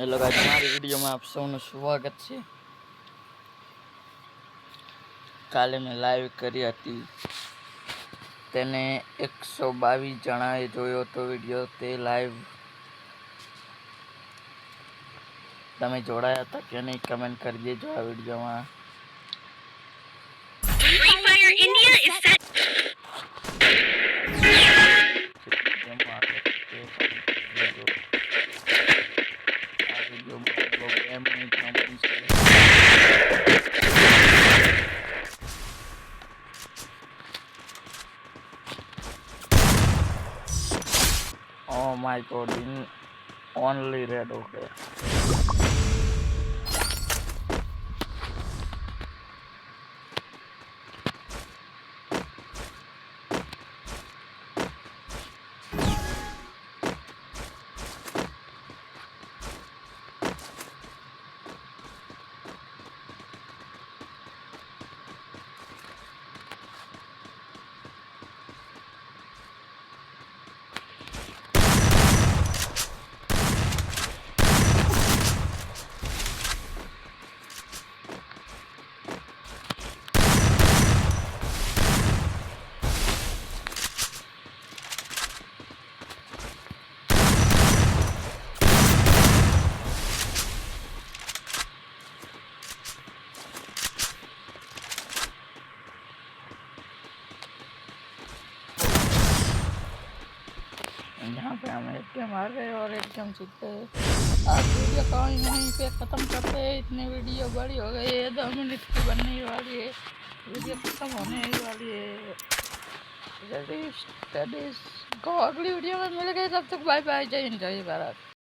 Hello guys, हमारी video में आप सबનું સ્વાગત છે। કાલે મેં લાઈવ કરી હતી, તેને 122 જણાએ જોયો તો વિડીયો। તે લાઈવ તમે જોડાયા હતા કે નહીં કમેન્ટ કરી દેજો આ વિડીયોમાં। Free Fire India is set Oh my god, only red हो गया। यहाँ पे हम एक गेम हार गए और एक गेम जीत गए। आज वीडियो को यहीं पे ख़त्म करते हैं। इतनी वीडियो बड़ी हो गई है, 2 मिनट की बनने वाली है, वीडियो ख़त्म होने ही वाली है। जल्दी को अगली वीडियो में मिल गए, तब तक बाय बाय, जय हिंद जय भारत।